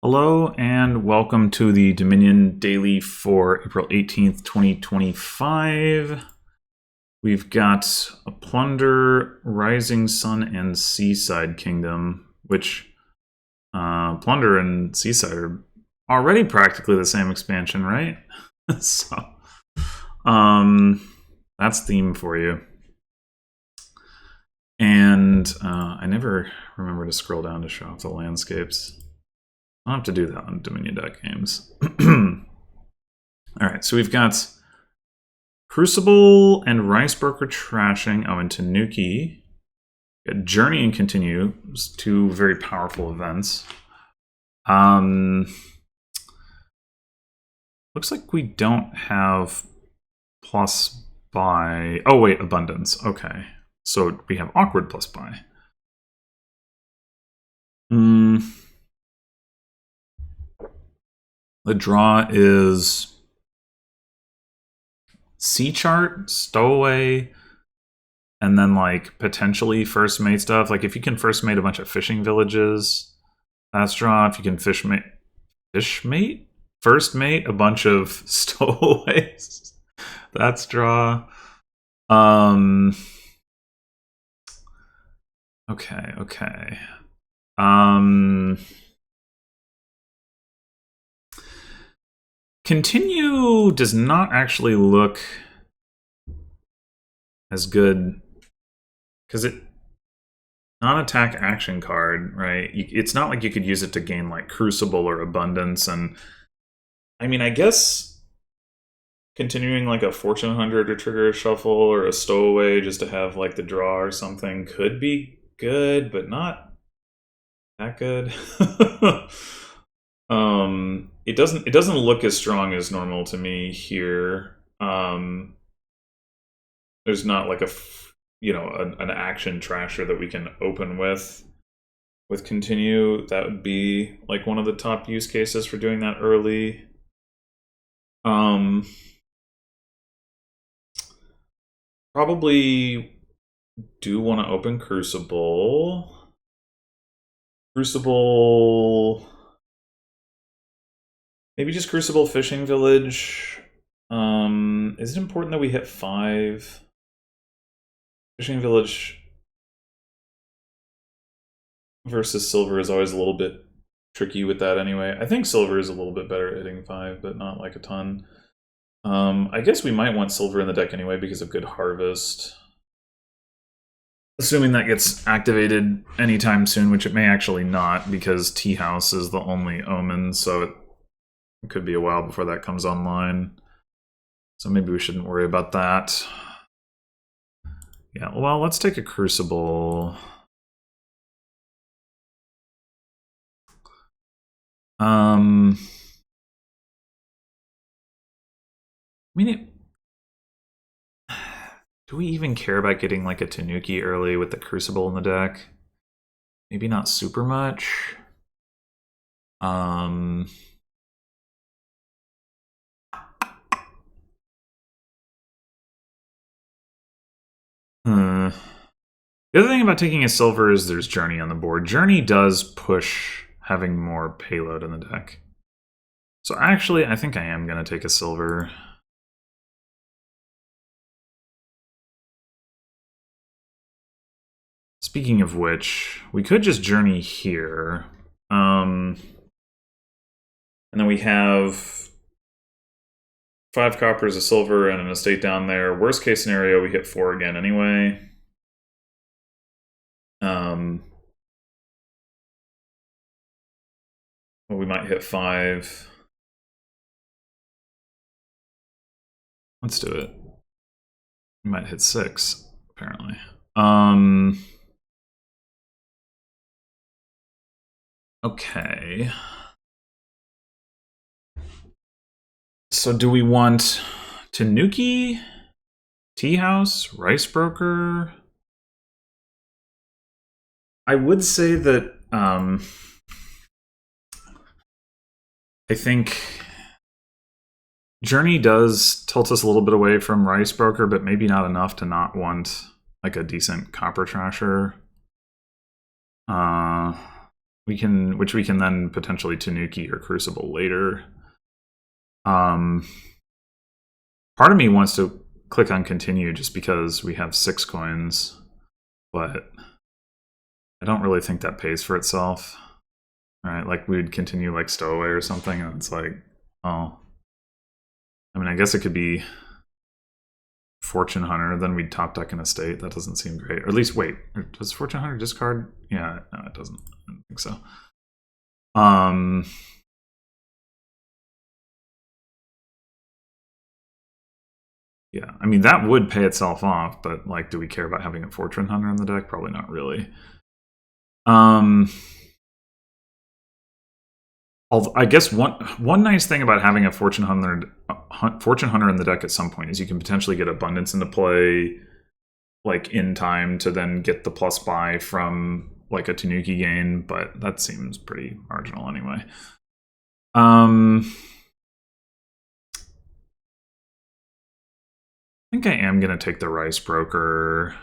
Hello and welcome to the Dominion Daily for April 18th, 2025. We've got a Plunder, Rising Sun, and Seaside Kingdom, which Plunder and Seaside are already practically the same expansion, right? So, that's theme for you. And I never remember to scroll down to show off the landscapes. I don't have to do that on Dominion deck games. Alright, so we've got Crucible and Ricebroker trashing. Oh, and Tanuki. We've got Journey and Continue. Two very powerful events. Looks like we don't have plus buy. Oh, wait, Abundance. Okay. So we have Awkward plus buy. The draw is Sea Chart, Stowaway, and then like potentially First Mate stuff. Like if you can First Mate a bunch of fishing villages, that's draw. If you can First Mate a bunch of Stowaways, that's draw. Okay. Continue does not actually look as good because it non-attack action card, right? It's not like you could use it to gain like Crucible or Abundance, and I mean, I guess continuing like a Fortune 100 to trigger a shuffle or a Stowaway just to have like the draw or something could be good, but not that good. It doesn't look as strong as normal to me here. There's not like an action trasher that we can open with Continue. That would be like one of the top use cases for doing that early. Probably do want to open Crucible. Maybe just Crucible Fishing Village. Is it important that we hit 5? Fishing Village versus Silver is always a little bit tricky with that anyway. I think Silver is a little bit better at hitting 5, but not like a ton. I guess we might want Silver in the deck anyway because of Good Harvest. Assuming that gets activated anytime soon, which it may actually not because Tea House is the only omen, so it could be a while before that comes online. So maybe we shouldn't worry about that. Yeah, well, let's take a Crucible. I mean, do we even care about getting like a Tanuki early with the Crucible in the deck? Maybe not super much. The other thing about taking a Silver is there's Journey on the board. Journey does push having more payload in the deck. So actually, I think I am going to take a Silver. Speaking of which, we could just Journey here. And then we have 5 coppers, a Silver, and an estate down there. Worst case scenario, we hit 4 again anyway. Well, we might hit 5. Let's do it. We might hit 6, apparently. Okay. So do we want Tanuki, Tea House, Ricebroker? I would say that I think Journey does tilt us a little bit away from Ricebroker, but maybe not enough to not want like a decent Copper Trasher. which we can then potentially Tanuki or Crucible later. Part of me wants to click on continue just because we have 6 coins, but I don't really think that pays for itself. Right, like we would continue like Stowaway or something, and it's like, oh. I mean, I guess it could be Fortune Hunter, then we'd top deck an estate. That doesn't seem great. Or at least, wait, does Fortune Hunter discard? Yeah, no, it doesn't. I don't think so. Yeah, I mean, that would pay itself off, but like, do we care about having a Fortune Hunter in the deck? Probably not really. I guess one nice thing about having a Fortune Hunter in the deck at some point is you can potentially get Abundance into play, like in time to then get the plus buy from like a Tanuki gain, but that seems pretty marginal anyway. I think I am gonna take the Rice Broker.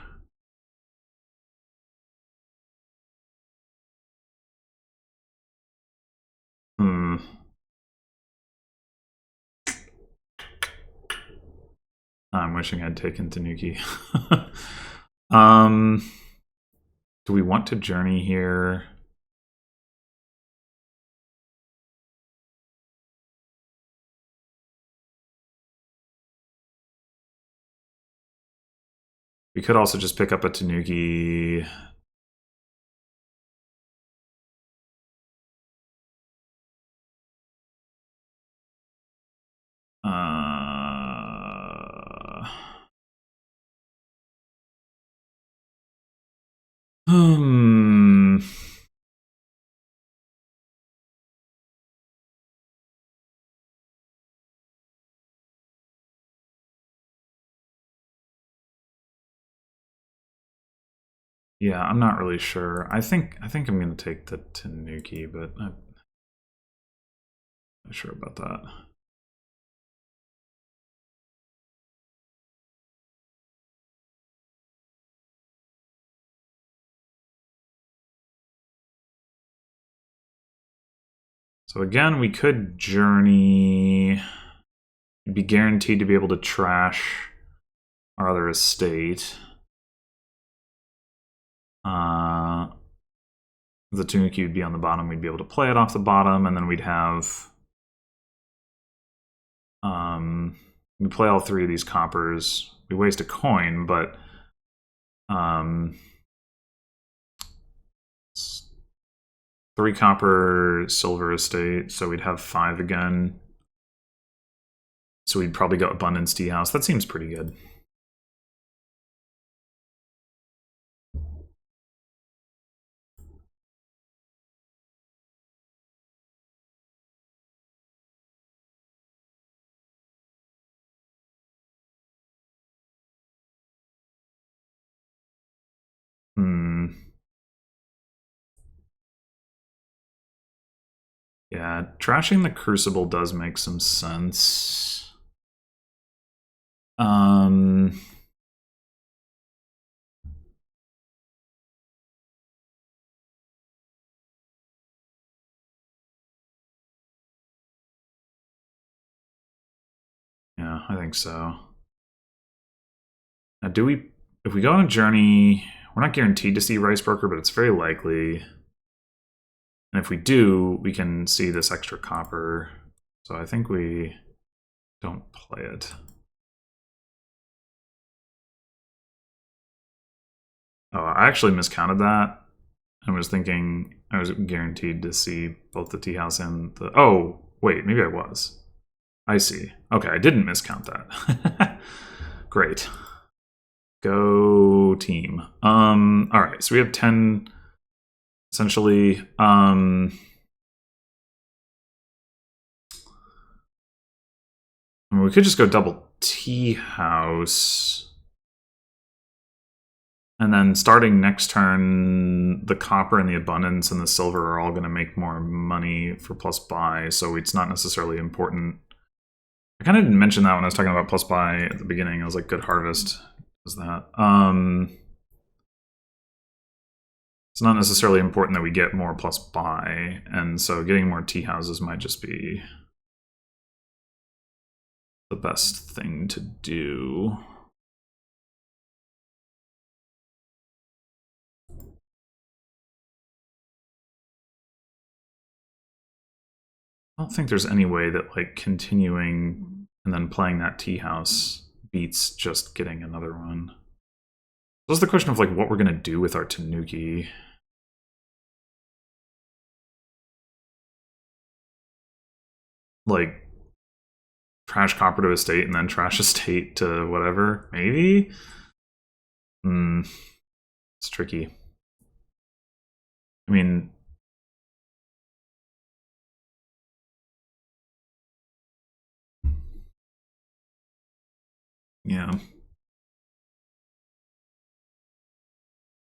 I'm wishing I'd taken Tanuki. Do we want to journey here? We could also just pick up a Tanuki. Yeah, I'm not really sure. I think I'm going to take the Tanuki, but I'm not sure about that. So again, we could journey. We'd be guaranteed to be able to trash our other estate. The Tanuki would be on the bottom. We'd be able to play it off the bottom, and then we'd have... we play all 3 of these coppers. We waste a coin, but... 3 copper, silver estate, so we'd have 5 again. So we'd probably go Abundance Tea House. That seems pretty good. Yeah, trashing the Crucible does make some sense. Yeah, I think so. Now, if we go on a journey, we're not guaranteed to see Rice Broker, but it's very likely. And if we do, we can see this extra copper. So I think we don't play it. Oh, I actually miscounted that. I was thinking I was guaranteed to see both the tea house and the... Oh, wait, maybe I was. I see. Okay, I didn't miscount that. Great. Go team. Alright, so we have 10 essentially. We could just go double tea house. And then starting next turn, the copper and the abundance and the silver are all going to make more money for plus buy, so it's not necessarily important. I kind of didn't mention that when I was talking about plus buy at the beginning. I was like, good harvest is that. It's not necessarily important that we get more plus buy, and so getting more tea houses might just be the best thing to do. I don't think there's any way that like continuing and then playing that tea house beats just getting another one. So it's the question of like what we're gonna do with our Tanuki. Like trash copper to estate and then trash estate to whatever, maybe? It's tricky. I mean, yeah.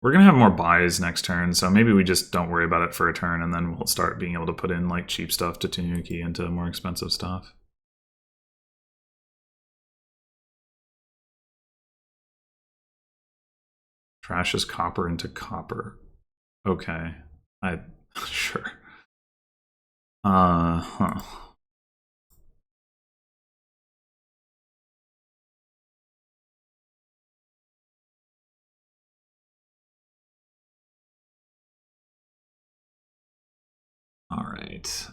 We're gonna have more buys next turn, so maybe we just don't worry about it for a turn, and then we'll start being able to put in like cheap stuff to Tanuki into more expensive stuff. Trashes copper into copper. Okay. Sure. Huh. All right.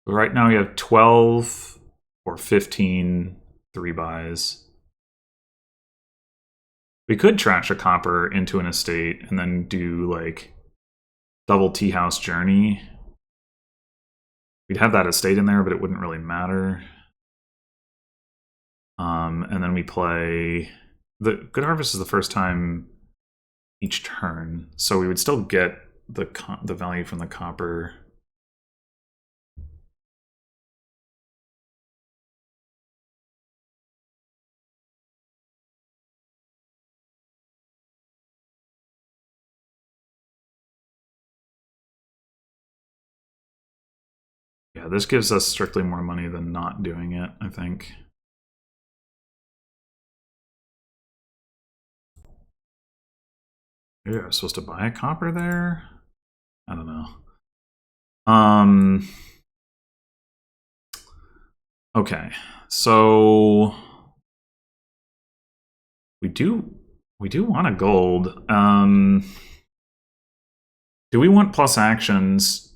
Right now we have 12 or 15 3 buys. We could trash a copper into an estate and then do like double tea house journey. We'd have that estate in there, but it wouldn't really matter. And then we play the Good Harvest is the first time each turn, so we would still get the value from the copper. Yeah, this gives us strictly more money than not doing it, I think. Maybe I was supposed to buy a copper there? I don't know. Okay, so we do want a gold. Do we want plus actions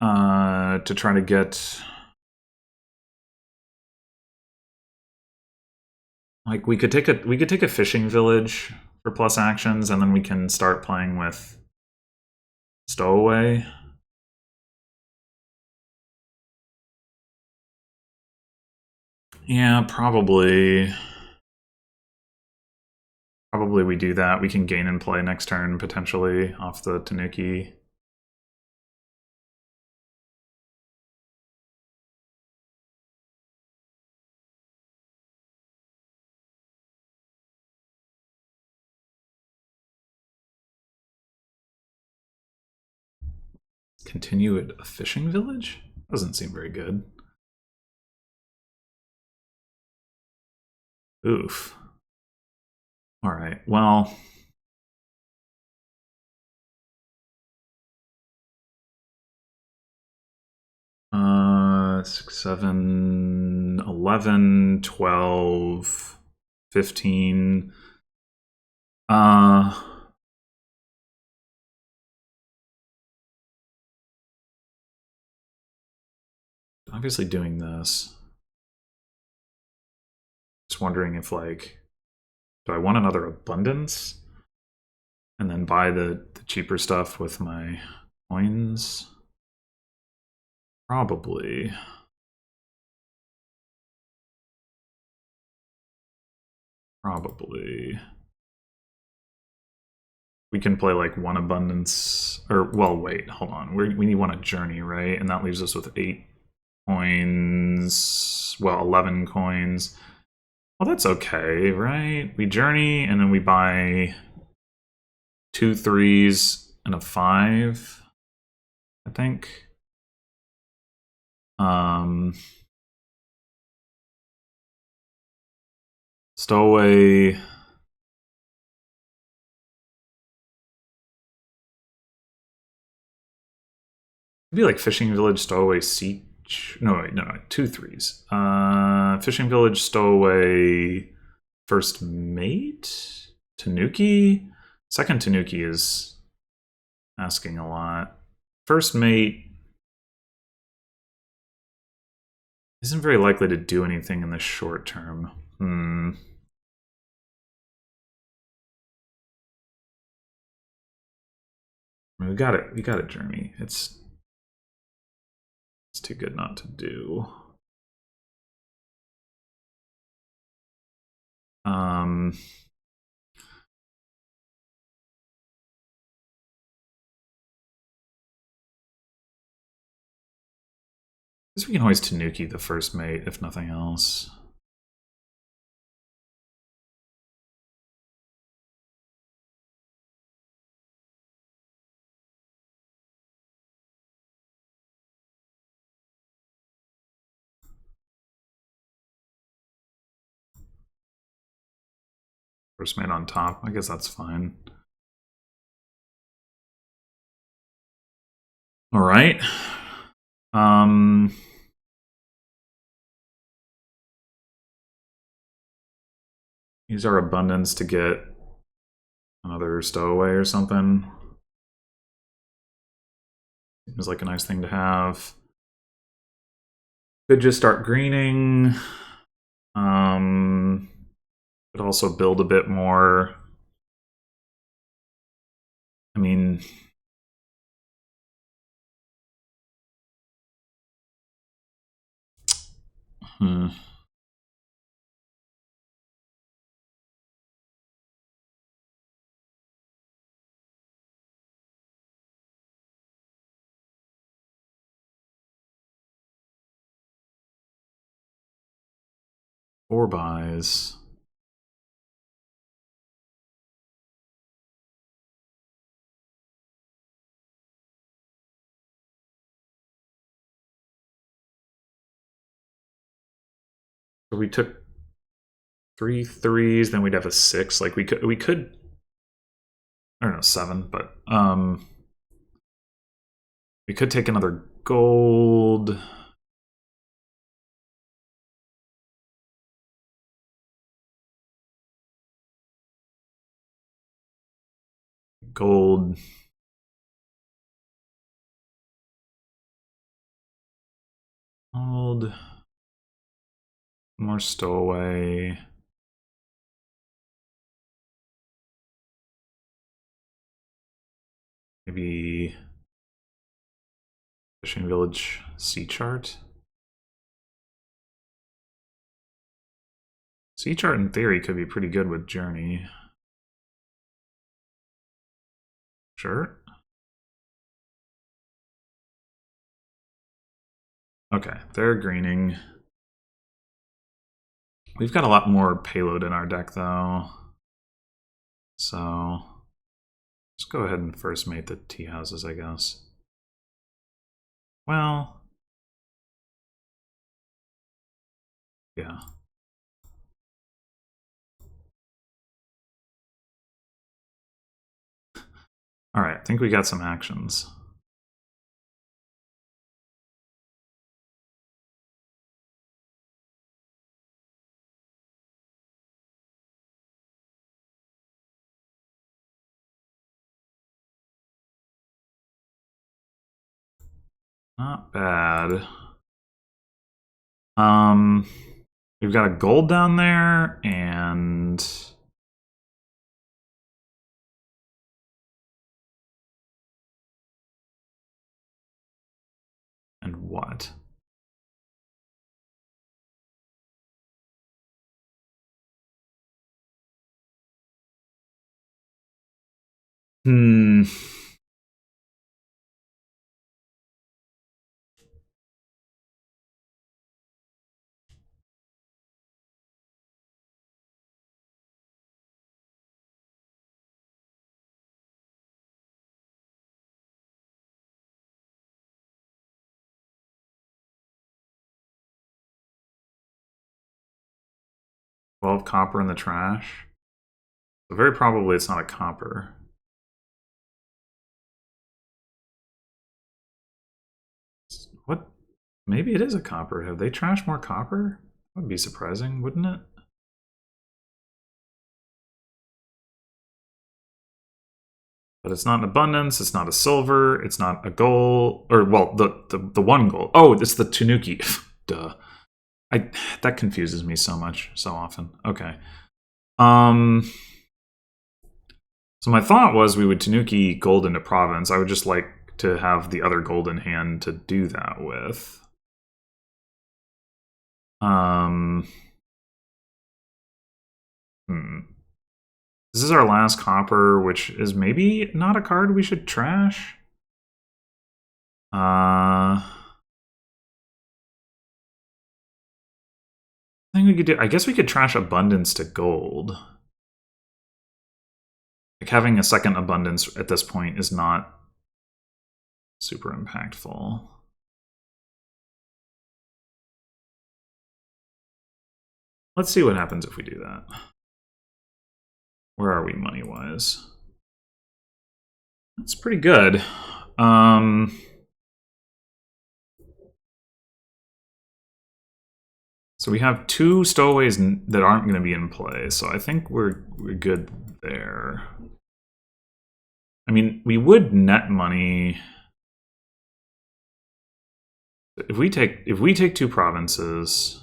to try to get like we could take a fishing village for plus actions, and then we can start playing with stowaway. Yeah, probably. Probably we do that. We can gain and play next turn, potentially, off the Tanuki. Continue at a fishing village? Doesn't seem very good. Oof. Alright, well... 6, 7, 11, 12, 15. Obviously doing this. Just wondering if, like, do I want another abundance? And then buy the cheaper stuff with my coins? Probably. Probably. We can play like one abundance, or well, wait, hold on. We need one a journey, right? And that leaves us with 8 coins. Well, 11 coins. Well, that's okay, right? We journey and then we buy 2 3s and a 5, I think. Stowaway. Maybe like Fishing Village, Stowaway, Siege. No, wait, no, two threes. Fishing Village, Stowaway, First Mate, Tanuki. Second Tanuki is asking a lot. First Mate isn't very likely to do anything in the short term. I mean, we got it. We got it, Journey. It's too good not to do. I guess we can always Tanuki the First Mate, if nothing else. First Mate on top. I guess that's fine. All right. Use our abundance to get another stowaway or something. Seems like a nice thing to have. Could just start greening. Could also build a bit more. I mean, four buys. So we took 3 threes, then we'd have a 6. Like we could I don't know, 7, but we could take another gold. Gold. Gold. More stowaway. Maybe Fishing Village sea chart. Sea chart in theory could be pretty good with Journey. Sure. Okay, they're greening. We've got a lot more payload in our deck though. So let's go ahead and first mate the tea houses, I guess. Well, yeah. All right, I think we got some actions. Not bad. We've got a gold down there, and what? Hmm. 12 copper in the trash. So very probably it's not a copper. What? Maybe it is a copper. Have they trashed more copper? That would be surprising, wouldn't it? But it's not an abundance, it's not a silver, it's not a gold, or well, the one gold. Oh, it's the Tanuki. Duh. That confuses me so much, so often. Okay. So my thought was we would Tanuki gold into province. I would just like to have the other gold in hand to do that with. This is our last copper, which is maybe not a card we should trash. I think we could do. I guess we could trash abundance to gold. Like having a second abundance at this point is not super impactful. Let's see what happens if we do that. Where are we money-wise? That's pretty good. So we have 2 stowaways that aren't going to be in play, so I think we're good there. I mean, we would net money if we take 2 provinces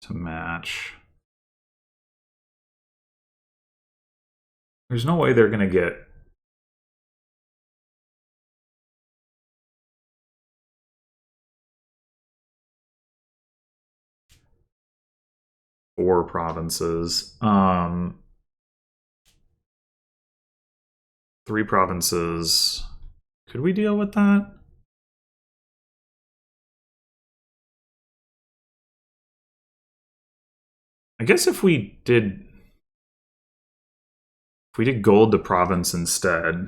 to match. There's no way they're going to get four provinces. 3 provinces. Could we deal with that? I guess if we did gold to province instead,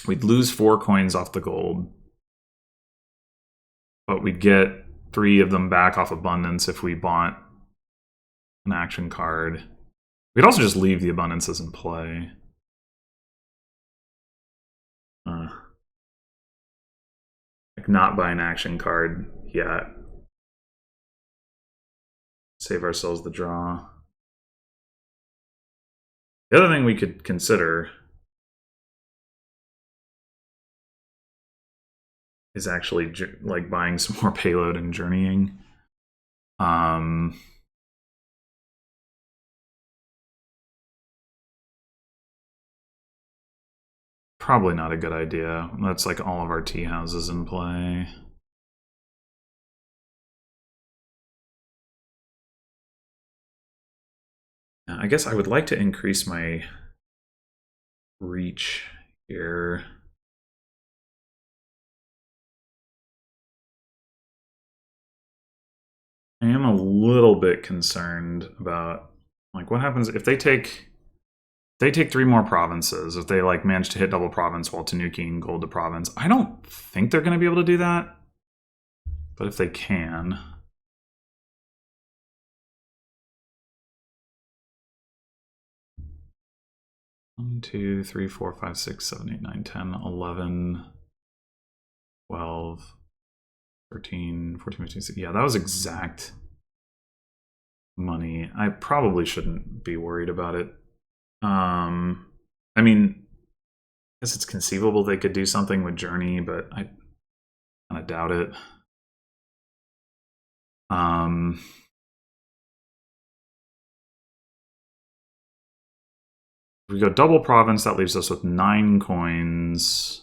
we'd lose 4 coins off the gold, but we'd get 3 of them back off abundance if we bought an action card. We'd also just leave the abundances in play. Like not buy an action card yet. Save ourselves the draw. The other thing we could consider is actually like buying some more payload and journeying. Probably not a good idea. That's like all of our tea houses in play. I guess I would like to increase my reach here. I am a little bit concerned about like what happens if they take 3 more provinces, if they like manage to hit double province while Tanukiing gold to province. I don't think they're going to be able to do that, but if they can. One, 2, 3, 4, 5, 6, 7, 8, 9, 10, 11, 12, 13, 14, 15, 16. Yeah, that was exact money. I probably shouldn't be worried about it. I mean, I guess it's conceivable they could do something with Journey, but I kind of doubt it. If we go double province, that leaves us with 9 coins.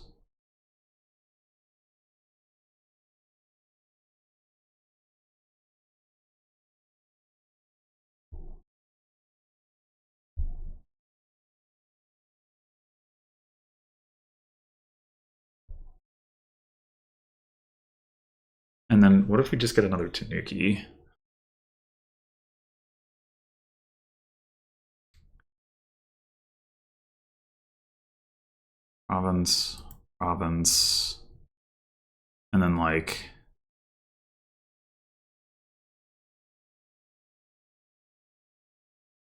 And then what if we just get another Tanuki? Province, province. And then like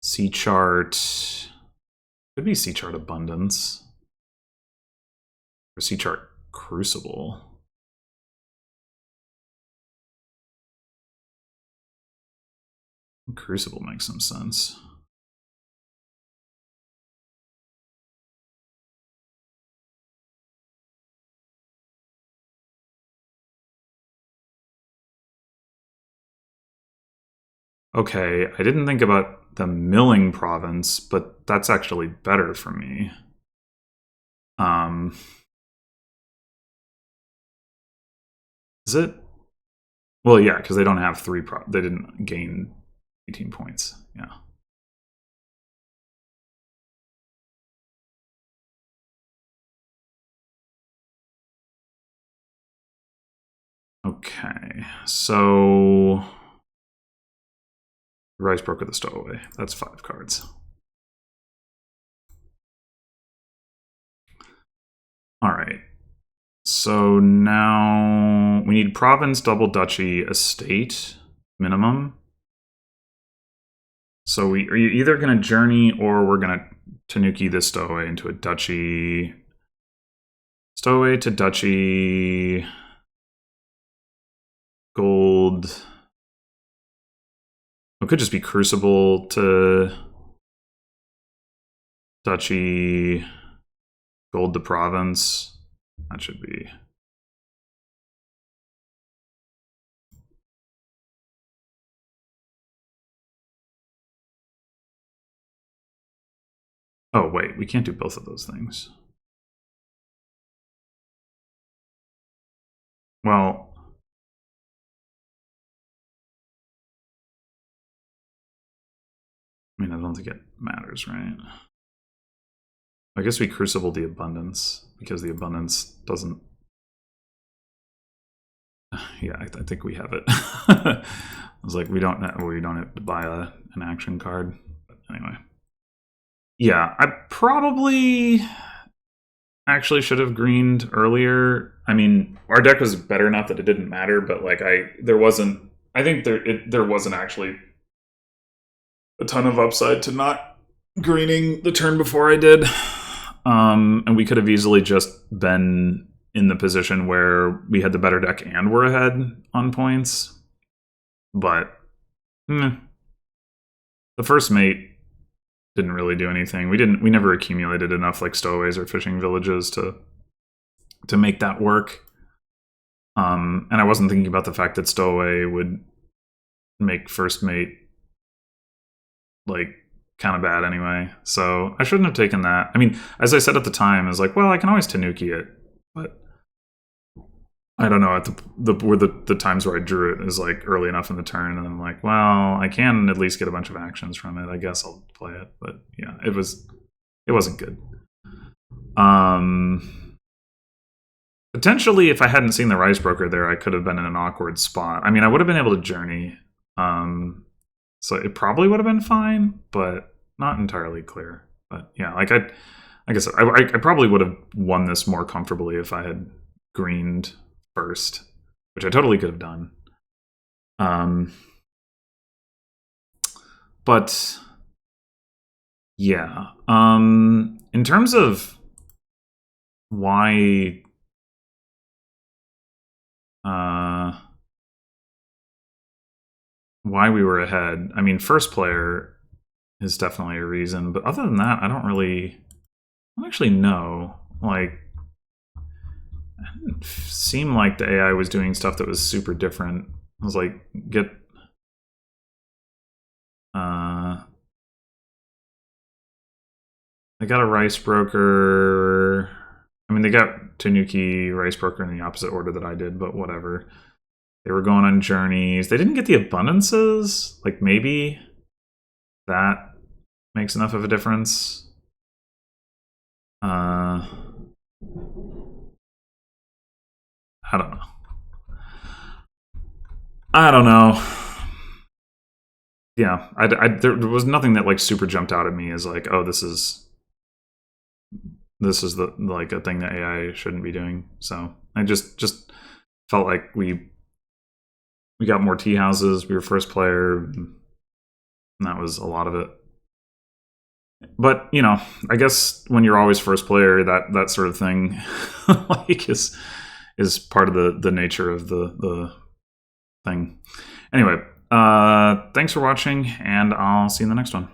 C chart. Could be C chart abundance. Or C chart crucible. Crucible makes some sense. Okay, I didn't think about the milling province, but that's actually better for me. Is it? Well, yeah, because they don't have they didn't gain 18 points. Yeah. Okay, so Rice Broker the Stowaway. That's 5 cards. All right. So now we need province, double duchy, estate minimum. So we are either going to journey or we're going to Tanuki this stowaway into a duchy. Stowaway to duchy. Gold. It could just be crucible to duchy. Gold to province. That should be. Oh, wait, we can't do both of those things. Well, I mean, I don't think it matters, right? I guess we crucible the abundance because the abundance doesn't. Yeah, I think we have it. I was like, we don't have to buy an action card. But anyway, yeah, I probably actually should have greened earlier. I mean, our deck was better enough that it didn't matter, but like there wasn't actually a ton of upside to not greening the turn before I did. And we could have easily just been in the position where we had the better deck and were ahead on points. But the first mate didn't really do anything. We never accumulated enough like stowaways or fishing villages to make that work. And I wasn't thinking about the fact that stowaway would make first mate like kind of bad anyway. So I shouldn't have taken that. I mean, as I said at the time, I was like, well, I can always Tanuki it, but I don't know. At the times where I drew it is like early enough in the turn, and I'm like, well, I can at least get a bunch of actions from it. I guess I'll play it, but yeah, it wasn't good. Potentially, if I hadn't seen the Rice Broker there, I could have been in an awkward spot. I mean, I would have been able to journey, so it probably would have been fine, but not entirely clear. But yeah, like I said, I probably would have won this more comfortably if I had greened first, which I totally could have done. But yeah, in terms of why we were ahead, I mean, first player is definitely a reason, but other than that, I don't actually know. Like, it didn't seem like the AI was doing stuff that was super different. I was like, they got a Rice Broker. I mean, they got Tanuki, Rice Broker in the opposite order that I did, but whatever. They were going on journeys. They didn't get the abundances. Like, maybe that makes enough of a difference. I don't know. I don't know. Yeah, there was nothing that like super jumped out at me as like, oh, this is the like a thing that AI shouldn't be doing. So I just felt like we got more tea houses. We were first player, and that was a lot of it. But you know, I guess when you're always first player, that sort of thing like is part of the nature of the thing. Anyway, thanks for watching, and I'll see you in the next one.